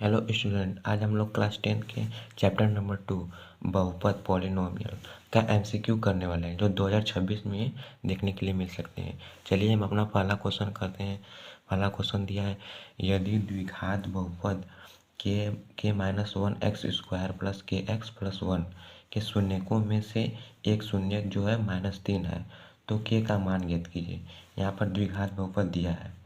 Hello student, आज हम लोग क्लास 10 के चैप्टर नंबर 2 बहुपद पॉलिनोमियल का एमसीक्यू करने वाले हैं, जो 2026 में देखने के लिए मिल सकते हैं। चलिए हम अपना पहला क्वेश्चन करते हैं। पहला क्वेश्चन दिया है, यदि द्विघात बहुपद के minus one x square plus के एक्स प्लस वन के शून्यकों में से एक शून्यक जो है -3 है, तो के का मान ज्ञात कीजिए। यहाँ पर द्विघात बहुपद दिया है।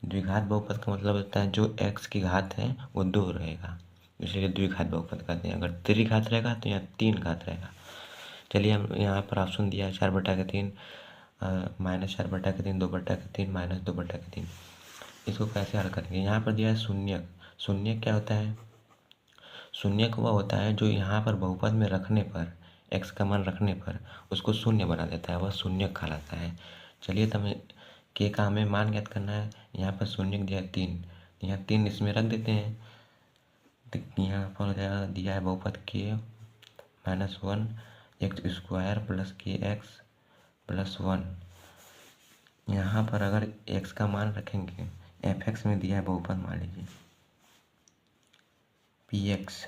द्विघात बहुपद का मतलब होता है जो x की घात है वो 2 रहेगा, इसलिए द्विघात बहुपद कहते हैं। अगर त्रिघात रहेगा तो यहाँ 3 घात रहेगा। चलिए हम यहाँ पर ऑप्शन दिया है 4/3, -4/3, 2/3, -2/3। इसको कैसे हल करेंगे? यहाँ पर दिया है शून्यक। शून्यक क्या होता है? शून्यक वह होता है जो यहाँ पर बहुपद में रखने पर, x का मान रखने पर उसको शून्य बना देता है, वह शून्यक कहलाता है। चलिए तो हमें के का हमें मान ज्ञात करना है। यहाँ पर शून्यक दिया है 3, यहाँ 3 इसमें रख देते हैं। तो यहाँ पर हो जाएगा, दिया है बहुपद के -1 एक्स स्क्वायर प्लस के एक्स प्लस 1। यहाँ पर अगर x का मान रखेंगे, f(x) में दिया है बहुपद, मान लीजिए px।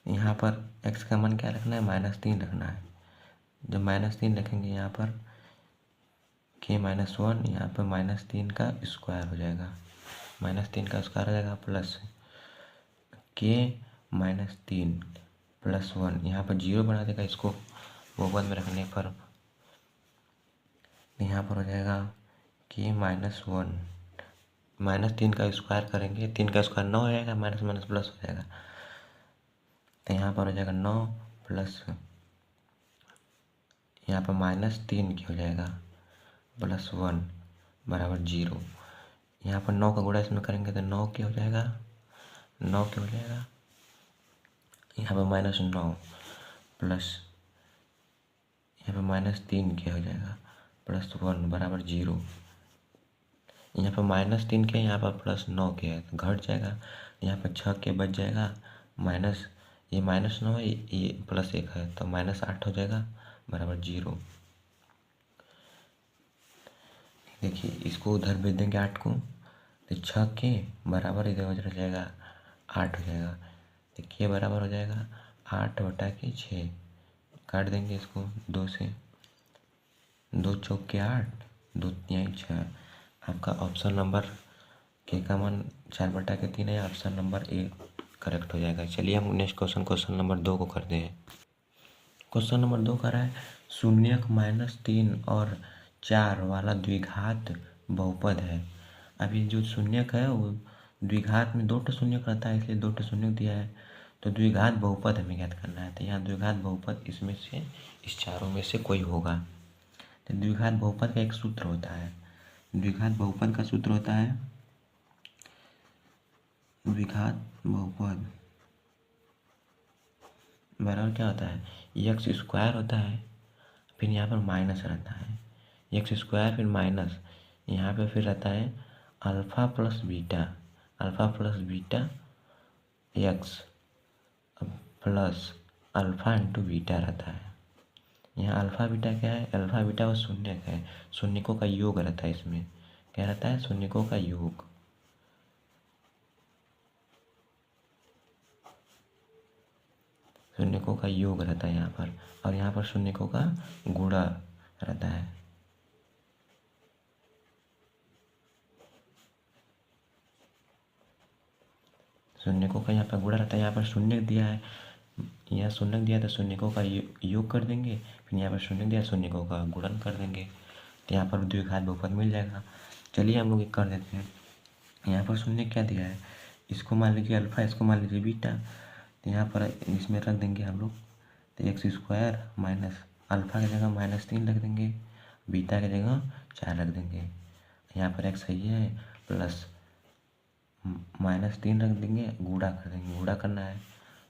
यहाँ पर x का मान क्या रखना है? -3 रखना है। जब -3 रखेंगे यहाँ पर के -1, यहाँ पर -3 का स्क्वायर हो जाएगा, -3 का स्क्वायर हो जाएगा प्लस के -3 प्लस 1, यहाँ पर 0 बना देगा इसको बहुपद में रखने पर। यहाँ पर हो जाएगा के -1, -3 का स्क्वायर करेंगे, 3 का स्क्वायर 9 हो जाएगा, माइनस माइनस प्लस हो जाएगा। तो यहाँ पर हो जाएगा 9 प्लस, यहाँ पर -3 की हो जाएगा प्लस 1 बराबर 0। यहाँ पर 9 का गुणा इसमें करेंगे तो 9 के हो जाएगा, 9 के हो जाएगा। यहाँ पर -9 प्लस, यहाँ पर -3 के हो जाएगा प्लस 1 बराबर 0। यहाँ पर -3 के, यहाँ पर +9 के है तो घट जाएगा। यहाँ पर 6 के बच जाएगा, माइनस ये -9 है, ये +1 है तो -8 हो जाएगा बराबर 0। देखिए इसको उधर भेज देंगे 8 को, तो 6 के बराबर इधर हो जाएगा 8 हो जाएगा। तो के बराबर हो जाएगा 8/6। काट देंगे इसको 2 से, 2 चौक के 8, 2 तिहाई 6। आपका ऑप्शन नंबर के का मान 4/3 है। ऑप्शन नंबर ए करेक्ट हो जाएगा। चलिए हम नेक्स्ट क्वेश्चन नंबर 2 को करते हैं। क्वेश्चन नंबर 2 कर रहा है, शून्यक -3 और 4 वाला द्विघात बहुपद है। अभी जो शून्यक है वो द्विघात में 2 शून्यक रहता है, इसलिए 2 शून्यक दिया है। तो द्विघात बहुपद हमें ज्ञात करना है। तो यहाँ द्विघात बहुपद इसमें से, इस चारों में से कोई होगा। तो द्विघात बहुपद का एक सूत्र होता है, द्विघात बहुपद का सूत्र होता है, द्विघात बहुपद बराबर क्या होता है? एक्स स्क्वायर होता है, फिर यहाँ पर माइनस रहता है, एक्स स्क्वायर फिर माइनस, यहाँ पे फिर रहता है alpha plus beta, alpha plus beta x plus alpha into beta रहता है। यहाँ अल्फ़ा बीटा क्या है? अल्फ़ा बीटा वो शून्यक है, शून्यकों का योग रहता है। इसमें क्या रहता है? शून्यकों का योग। शून्यकों का योग रहता है यहाँ पर, और यहाँ पर शून्यकों का गुणा रहता है। शून्यकों का यहाँ पर गुणा रहता है। यहाँ पर शून्य दिया है, यहाँ शून्य दिया तो शून्यकों का योग कर देंगे, फिर यहाँ पर शून्य दिया शून्यकों का गुणन कर देंगे, तो यहाँ पर द्विघात बहुपद मिल जाएगा। चलिए हम लोग ये कर देते हैं। यहाँ पर शून्य क्या दिया है? इसको मान लीजिए अल्फ़ा, इसको मान लीजिए बीटा, तो यहाँ पर इसमें रख देंगे हम लोग, तो एक्स स्क्वायर माइनस अल्फ़ा की जगह -3 रख देंगे, बीटा की जगह 4 रख देंगे। यहाँ पर एक्स सही है, प्लस -3 रख देंगे, गुणा कर देंगे, गुणा करना है।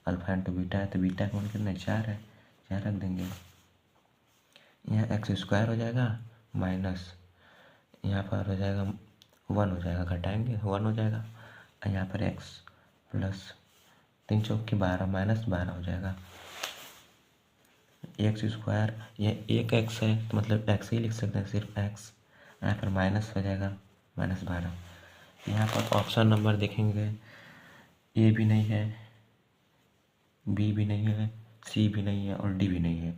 अल्फ़ा इंटू बीटा है तो बीटा का मान कितना है? 4 है, 4 रख देंगे। यहाँ एक्स स्क्वायर हो जाएगा माइनस, यहाँ पर हो जाएगा 1 हो जाएगा, घटाएंगे 1 हो जाएगा। यहाँ पर एक्स प्लस 3 चौक के 12, -12 हो जाएगा। एक्स स्क्वायर, ये एक एक्स है तो मतलब एक्स ही लिख सकते हैं, सिर्फ एक्स। यहाँ पर माइनस हो जाएगा -12। यहाँ पर ऑप्शन नंबर देखेंगे ए भी नहीं है, बी भी नहीं है, सी भी नहीं है और डी भी नहीं है।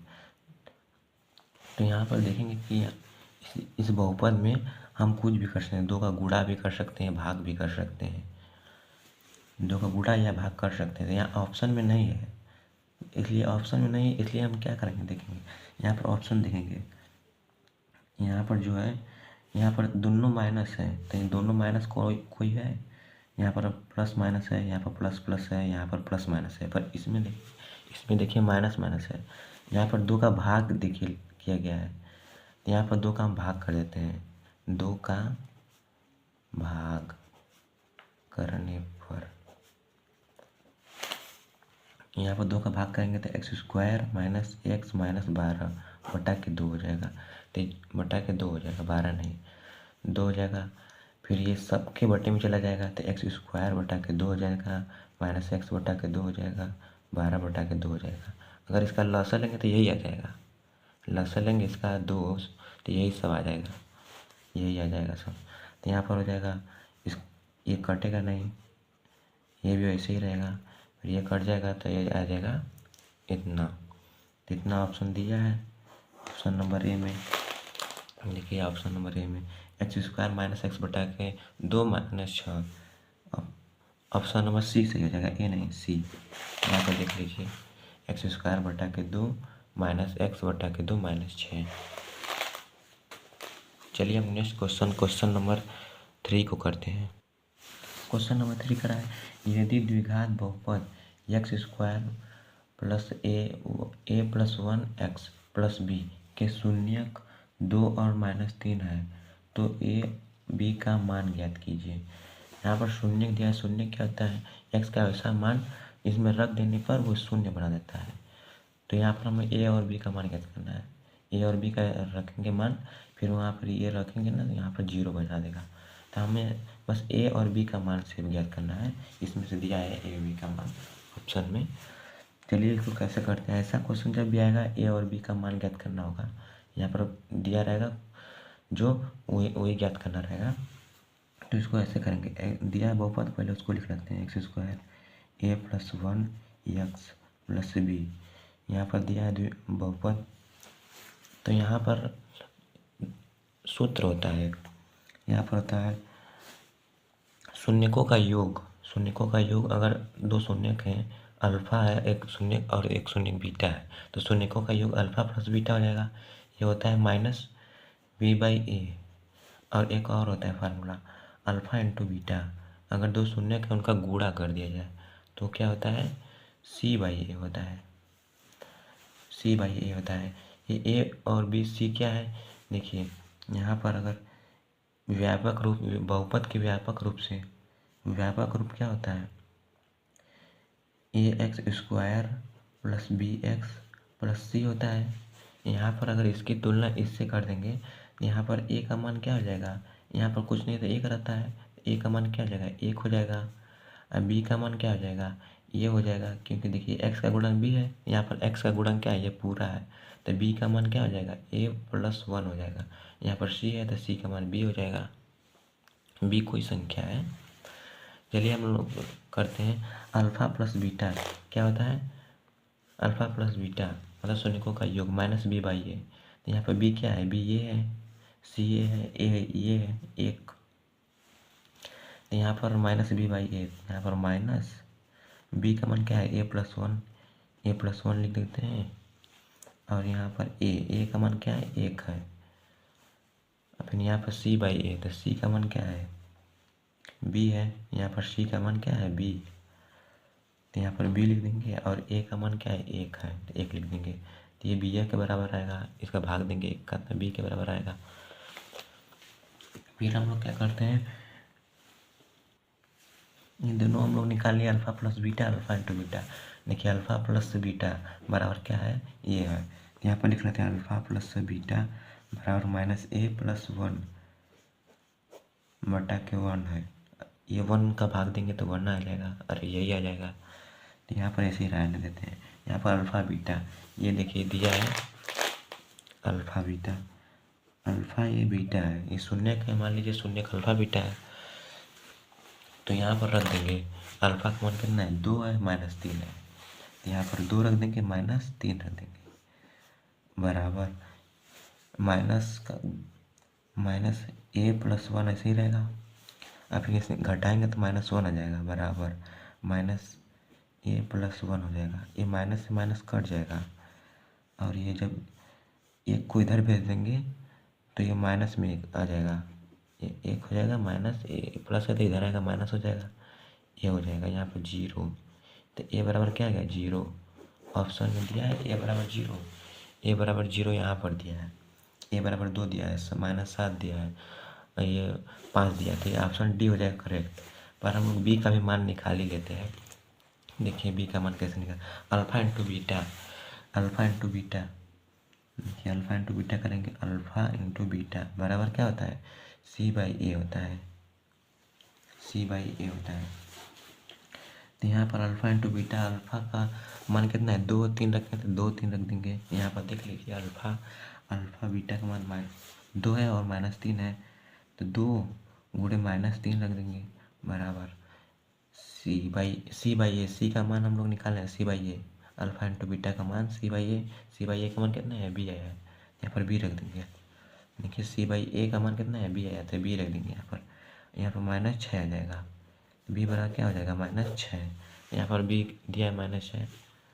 तो यहाँ पर देखेंगे कि इस बहुपद में हम कुछ भी कर सकते हैं, 2 का गुणा भी कर सकते हैं, भाग भी कर सकते हैं, 2 का गुणा या भाग कर सकते हैं। यहाँ ऑप्शन में नहीं है, इसलिए ऑप्शन में नहीं, इसलिए हम क्या करेंगे देखेंगे, यहाँ पर ऑप्शन देखेंगे, यहाँ पर जो है, यहाँ पर दोनों माइनस है, तो ये दोनों माइनस कोई है, यहाँ पर प्लस माइनस है, यहाँ पर प्लस प्लस है, यहाँ पर प्लस माइनस है, पर इसमें देखिए माइनस माइनस है। यहाँ पर 2 का भाग देखिए किया गया है, तो यहाँ पर 2 का हम भाग कर देते हैं, 2 का भाग करने पर यहाँ पर 2 का भाग करेंगे तो x square minus x minus 12 बटा के 2 हो जाएगा, तो बटा के 2 हो जाएगा, 12 नहीं 2 हो जाएगा। फिर ये सबके बटे में चला जाएगा, तो एक्स स्क्वायर बटा के 2 हो जाएगा, माइनस एक्स बटा के 2 हो जाएगा, 12 बटा के 2 हो जाएगा। अगर इसका लसागु लेंगे तो यही आ जाएगा, लसागु लेंगे इसका 2, तो यही सब आ जाएगा, यही आ जाएगा सब। तो यहाँ पर हो जाएगा, ये कटेगा नहीं, ये भी वैसे ही रहेगा, फिर ये कट जाएगा तो ये आ जाएगा इतना। तो इतना ऑप्शन दिया है ऑप्शन नंबर ए में। देखिए ऑप्शन नंबर ए में एक्स स्क्वायर माइनस एक्स बटा के 2 माइनस 6, ऑप्शन नंबर सी सही हो जाएगा, ए नहीं सी। यहाँ पर देख लीजिए एक्स स्क्वायर बटा के 2 माइनस एक्स बटा के 2 माइनस 6। चलिए हम नेक्स्ट क्वेश्चन नंबर 3 को करते हैं। क्वेश्चन नंबर 3 करा है, यदि द्विघात बहुपद एक्स स्क्वायर प्लस ए प्लस 1 एक्स प्लस बी के शून्यक 2 और -3 है तो ए बी का मान ज्ञात कीजिए। यहाँ पर शून्यक दिया है, शून्य क्या होता है, एक्स का वैसा मान इसमें रख देने पर वो शून्य बना देता है। तो यहाँ पर हमें ए और बी का मान ज्ञात करना है, ए और बी का रखेंगे मान, फिर वहाँ पर ये रखेंगे ना, यहाँ पर 0 बना देगा। तो हमें बस ए और बी का मान से ज्ञात करना है, इसमें से दिया है ए बी का मान ऑप्शन में। चलिए इसको कैसे करते हैं, ऐसा क्वेश्चन जब भी आएगा ए और बी का मान ज्ञात करना होगा, यहाँ पर दिया रहेगा जो वही ज्ञात करना रहेगा। तो इसको ऐसे करेंगे, दिया है बहुपद, पहले उसको लिख लेते हैं, एक्स स्क्वायर ए प्लस 1 एक्स प्लस बी। यहाँ पर दिया है बहुपद, तो यहाँ पर सूत्र होता है, यहाँ पर होता है शून्यकों का योग। शून्यकों का योग, अगर 2 शून्यक हैं, अल्फा है एक शून्यक और एक शून्यक बीटा है, तो शून्यकों का योग अल्फा प्लस बीटा हो जाएगा। ये होता है माइनस बी बाई ए। और एक और होता है फार्मूला अल्फा इंटू बीटा, अगर 2 शून्यक है उनका गुणा कर दिया जाए तो क्या होता है, सी बाई ए होता है, सी बाई ए होता है। ये ए और बी सी क्या है, देखिए यहाँ पर अगर व्यापक रूप, बहुपद के व्यापक रूप से, व्यापक रूप क्या होता है, A x square plus B x plus C होता है। यहाँ पर अगर इसकी तुलना इससे कर देंगे, यहाँ पर ए का मान क्या हो जाएगा, यहाँ पर कुछ नहीं तो 1 रहता है, ए का मान क्या हो जाएगा, 1 हो जाएगा। अब बी का मान क्या हो जाएगा, ये हो जाएगा, क्योंकि देखिए एक्स का गुणन बी है, यहाँ पर एक्स का गुणन क्या है, ये पूरा है, तो बी का मान क्या हो जाएगा, ए प्लस 1 हो जाएगा। यहाँ पर सी है तो सी का मान बी हो जाएगा, बी कोई संख्या है। चलिए हम लोग करते हैं, अल्फा प्लस बीटा क्या होता है, अल्फा प्लस बीटा मतलब शून्यकों का योग माइनस बी बाई ए। तो यहाँ पर बी क्या है, बी ये है, सी ये है, ए ये है 1। तो यहाँ पर माइनस बी बाई ए, यहाँ पर माइनस बी का मान क्या है, ए प्लस 1, ए प्लस 1 लिख देते हैं। और यहाँ पर ए का मान क्या है, 1 है। फिर यहाँ पर सी बाई ए, तो सी का मान क्या है, बी है, यहाँ पर सी का मान क्या है, बी, तो यहाँ पर बी लिख देंगे। और ए का मान क्या है, 1 है, तो 1 लिख देंगे। तो ये बी ए के बराबर आएगा, इसका भाग देंगे 1 का, तो बी के बराबर आएगा। फिर हम लोग क्या करते हैं, ये दोनों हम लोग निकाल लिए, alpha plus beta, alpha into beta. देखिए अल्फा प्लस बीटा बराबर क्या है, ये है, यहाँ पर लिख लेते हैं अल्फा प्लस बीटा बराबर माइनस ए प्लस 1 बटा के 1 है। ये 1 का भाग देंगे तो 1 आ जाएगा, अरे यही आ जाएगा। तो यहाँ पर ऐसे ही रहने देते हैं। यहाँ पर अल्फ़ा बीटा, ये देखिए दिया है अल्फ़ा बीटा, अल्फ़ा ये बीटा है, ये शून्य है, मान लीजिए शून्य का अल्फ़ा बीटा है, तो यहाँ पर रख देंगे अल्फ़ा का मान कितना है, 2 है, -3 है। तो यहाँ पर 2 रख देंगे, -3 रख देंगे, बराबर माइनस का माइनस ए प्लस 1 ऐसे ही रहेगा। अब फिर इसे घटाएंगे तो -1 आ जाएगा, बराबर माइनस ए प्लस 1 हो जाएगा। ये माइनस से माइनस कट जाएगा और ये जब एक को इधर भेज देंगे तो ये माइनस में एक आ जाएगा, ये एक हो जाएगा, माइनस ए प्लस है तो इधर आएगा माइनस हो जाएगा, ये हो जाएगा यहाँ पर 0। तो ए बराबर क्या आ गया, 0। ऑप्शन में दिया है ए बराबर 0, ए बराबर 0 यहाँ पर दिया है, ए बराबर 2 दिया है, -7 दिया है, ये 5 दिया है। तो ये ऑप्शन डी हो जाएगा करेक्ट। पर हम लोग बी का भी मान निकाल ही लेते हैं। देखिए बी का मान कैसे निकाल, alpha into beta, alpha into beta, देखिए अल्फ़ा इंटू बीटा करेंगे, अल्फ़ा इंटू बीटा बराबर क्या होता है, c/a होता है, c/a होता है। तो यहाँ पर अल्फ़ा इंटू बीटा, अल्फ़ा का मान कितना है, 2 3 रखें तो 2 3 रख देंगे। यहाँ पर देख लीजिए अल्फ़ा बीटा का मान 2 है और -3 है, तो 2 गुणे -3 रख देंगे, बराबर c/a, c का मान हम लोग निकाले हैं, c/a, अल्फ़ा इंटू बीटा का मान c/a का मान कितना है, b आया है, यहाँ पर b रख देंगे। देखिए c/a का मान कितना है, b आया, तो b रख देंगे यहाँ पर -6 आ जाएगा, b बराबर क्या हो जाएगा, -6। यहाँ पर b दिया है -6,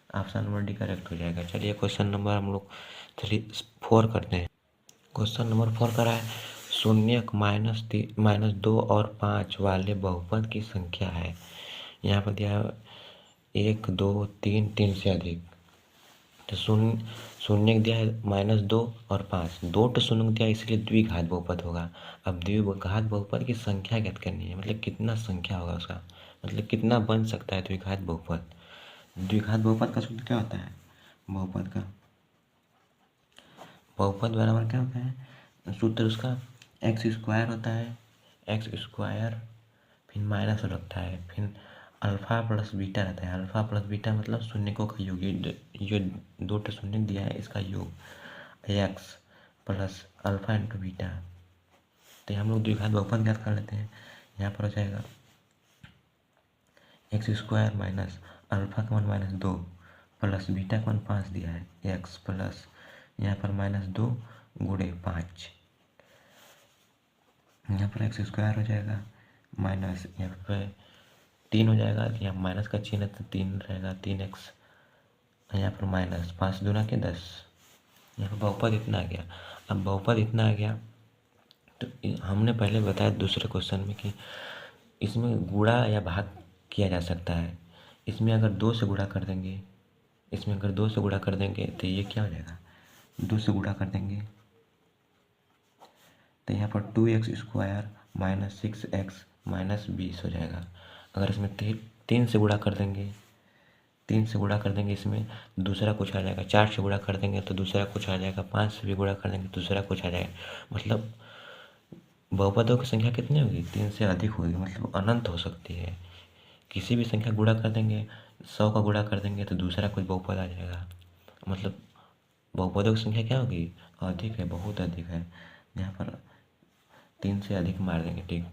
ऑप्शन नंबर डी करेक्ट हो जाएगा। चलिए क्वेश्चन नंबर हम लोग 4 करते हैं। क्वेश्चन नंबर 4 करा है, शून्यक -2 और 5 वाले बहुपद की संख्या है। यहाँ पर दिया है 1 2 3 3 से अधिक। तो शून्यक दिया है -2 और 5, 2 तो शून्यक दिया है, इसलिए द्विघात बहुपद होगा। अब द्विघात बहुपद की संख्या ज्ञात करनी है, मतलब कितना संख्या होगा उसका, मतलब कितना बन सकता है द्विघात बहुपद। द्विघात बहुपद का सूत्र क्या होता है, बहुपद बराबर क्या होता है, सूत्र उसका x² होता है, x², फिर माइनस रखता है, फिर अल्फ़ा प्लस बीटा रहता है। अल्फ़ा प्लस बीटा मतलब शून्यकों का योग, जो 2 शून्य दिया है इसका योग, x plus alpha into beta. तो हम लोग द्विघात बहुपद ज्ञात कर लेते हैं। यहाँ पर हो जाएगा x² माइनस अल्फ़ा का मान -2 प्लस बीटा का मान 5 दिया है, x प्लस यहाँ पर -2 गुणे 5, यहाँ पर x² हो जाएगा, माइनस यहाँ पर 3 हो जाएगा, यहाँ माइनस का चिन्ह है तो 3 रहेगा, 3x, यहाँ पर -5 दूना के 10। यहाँ पर बहुपद इतना आ गया। अब बहुपद इतना आ गया तो हमने पहले बताया दूसरे क्वेश्चन में कि इसमें गुणा या भाग किया जा सकता है। इसमें अगर 2 से गुणा कर देंगे, इसमें अगर 2 से गुणा कर देंगे तो ये क्या हो जाएगा, 2 से गुणा कर देंगे तो यहाँ पर 2x² - 6x - 20 हो जाएगा। अगर इसमें 3 से गुणा कर देंगे, 3 से गुणा कर देंगे, इसमें दूसरा कुछ आ जाएगा, 4 से गुणा कर देंगे तो दूसरा कुछ आ जाएगा, 5 से भी गुणा कर देंगे तो दूसरा कुछ आ जाएगा। मतलब बहुपदों की संख्या कितनी होगी, 3 से अधिक होगी, मतलब अनंत हो सकती है। किसी भी संख्या गुणा कर देंगे, 100 का गुणा कर देंगे तो दूसरा कुछ बहुपद आ जाएगा। मतलब बहुपदों की संख्या क्या होगी, अधिक है, बहुत अधिक है। यहाँ पर 3 से अधिक मार देंगे, ठीक।